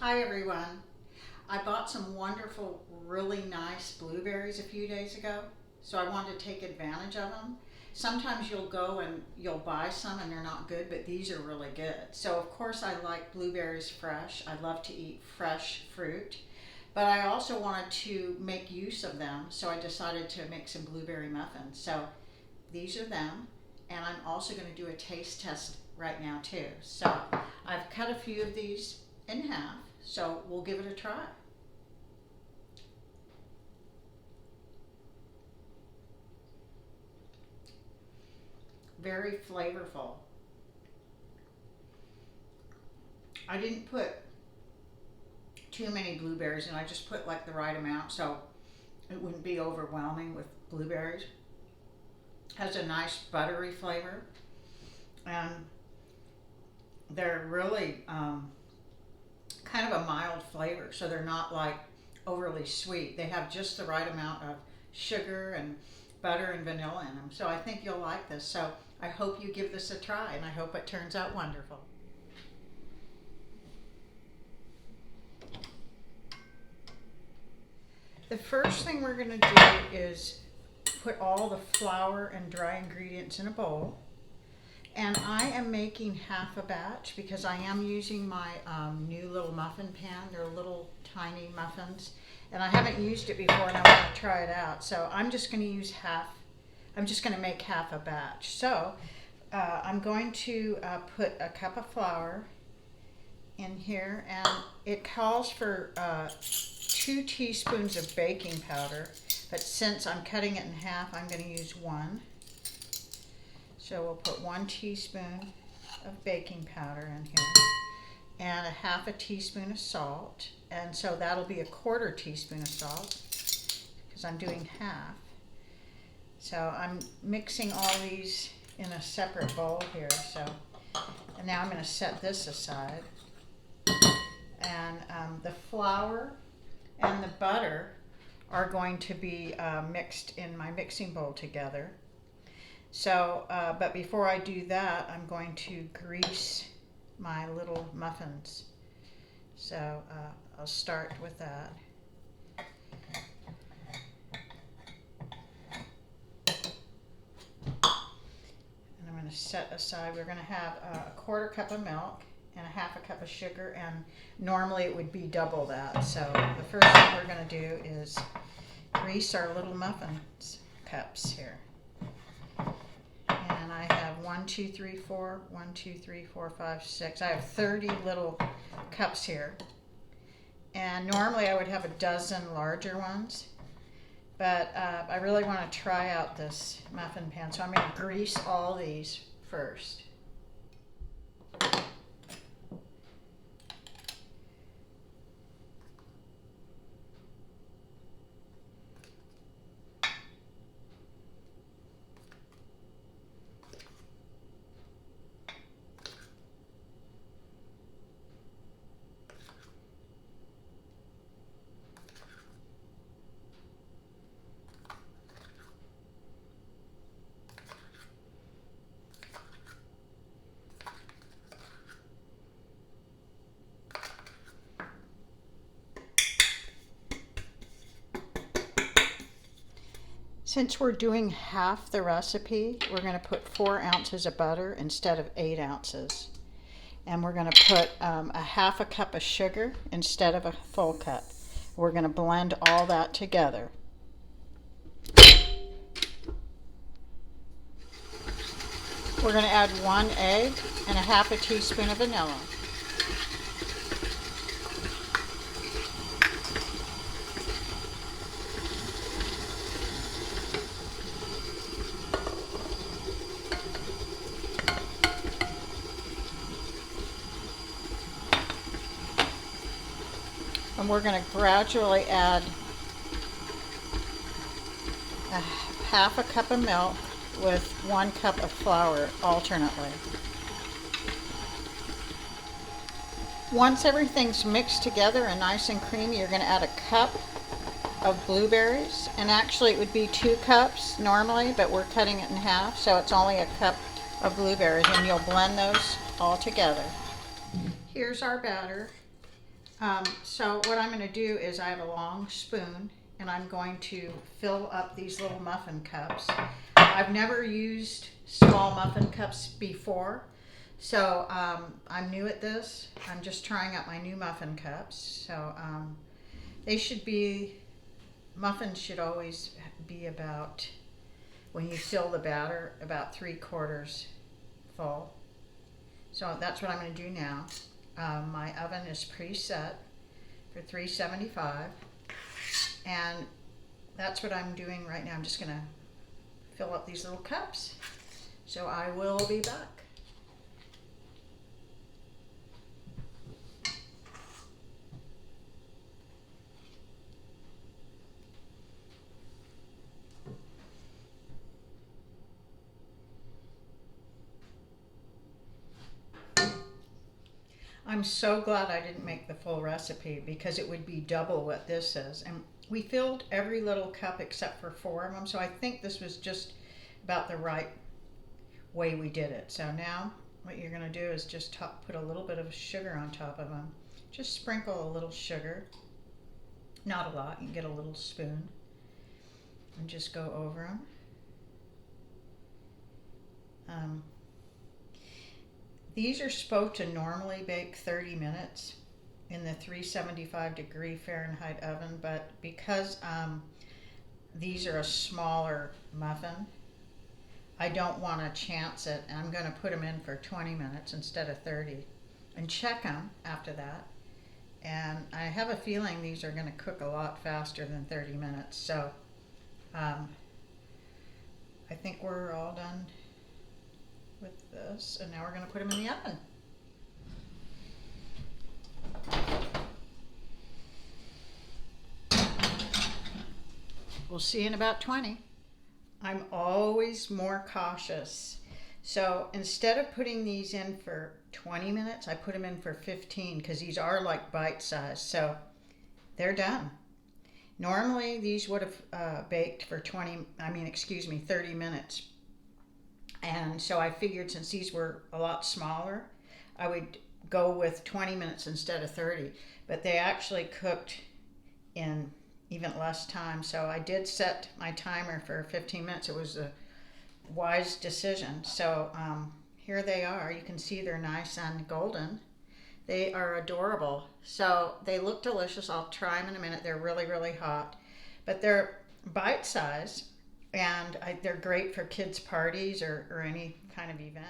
Hi everyone. I bought some wonderful, really nice blueberries a few days ago, so I wanted to take advantage of them. Sometimes you'll go and you'll buy some and they're not good, but these are really good. So of course I like blueberries fresh. I love to eat fresh fruit, but I also wanted to make use of them, so I decided to make some blueberry muffins. So these are them, and I'm also going to do a taste test right now too. So I've cut a few of these in half, so we'll give it a try. Very flavorful. I didn't put too many blueberries in, I just put like the right amount so it wouldn't be overwhelming with blueberries. Has a nice buttery flavor, and they're really kind of a mild flavor, so they're not like overly sweet. They have just the right amount of sugar and butter and vanilla in them. So I think you'll like this. So I hope you give this a try, and I hope it turns out wonderful. The first thing we're going to do is put all the flour and dry ingredients in a bowl. And I am making half a batch because I am using my new little muffin pan. They're little tiny muffins. And I haven't used it before and I want to try it out. So I'm just going to use half. I'm just going to make half a batch. So I'm going to put a cup of flour in here. And it calls for 2 teaspoons of baking powder. But since I'm cutting it in half, I'm going to use 1. So we'll put 1 teaspoon of baking powder in here and a half a teaspoon of salt. And so that'll be a 1/4 teaspoon of salt because I'm doing half. So I'm mixing all these in a separate bowl here. And now I'm going to set this aside. And the flour and the butter are going to be mixed in my mixing bowl together. So, but before I do that, I'm going to grease my little muffins. So I'll start with that. And I'm going to set aside, we're going to have a 1/4 cup of milk and a half a cup of sugar, and normally it would be double that. So the first thing we're going to do is grease our little muffins cups here. And I have 1, 2, 3, 4, 1, 2, 3, 4, 5, 6. I have 30 little cups here. And normally I would have a dozen larger ones. But I really want to try out this muffin pan. So I'm going to grease all these first. Since we're doing half the recipe, we're going to put 4 ounces of butter instead of 8 ounces. And we're going to put a half a cup of sugar instead of a full cup. We're going to blend all that together. We're going to add 1 egg and a half a teaspoon of vanilla. And we're going to gradually add a half a cup of milk with 1 cup of flour alternately. Once everything's mixed together and nice and creamy, you're going to add a cup of blueberries. And actually it would be 2 cups normally, but we're cutting it in half, so it's only a cup of blueberries, and you'll blend those all together. Here's our batter. So what I'm going to do is I have a long spoon and I'm going to fill up these little muffin cups. I've never used small muffin cups before, so I'm new at this. I'm just trying out my new muffin cups. So they should be, muffins should always be about, when you fill the batter, about 3/4 full. So that's what I'm going to do now. My oven is preset for 375, and that's what I'm doing right now. I'm just going to fill up these little cups. So I will be back. I'm so glad I didn't make the full recipe because it would be double what this is. And we filled every little cup except for 4 of them. So I think this was just about the right way we did it. So now what you're going to do is just put a little bit of sugar on top of them. Just sprinkle a little sugar. Not a lot. You can get a little spoon and just go over them. These are supposed to normally bake 30 minutes in the 375 Fahrenheit oven, but because these are a smaller muffin, I don't want to chance it. I'm going to put them in for 20 minutes instead of 30 and check them after that. And I have a feeling these are going to cook a lot faster than 30 minutes. So I think we're all done with this, and now we're going to put them in the oven. We'll see in about 20. I'm always more cautious. So instead of putting these in for 20 minutes, I put them in for 15 because these are like bite size. So they're done. Normally these would have baked for 30 minutes. And so I figured since these were a lot smaller, I would go with 20 minutes instead of 30. But they actually cooked in even less time. So I did set my timer for 15 minutes. It was a wise decision. So here they are. You can see they're nice and golden. They are adorable. So they look delicious. I'll try them in a minute. They're really, really hot. But they're bite size. And they're great for kids' parties or any kind of event.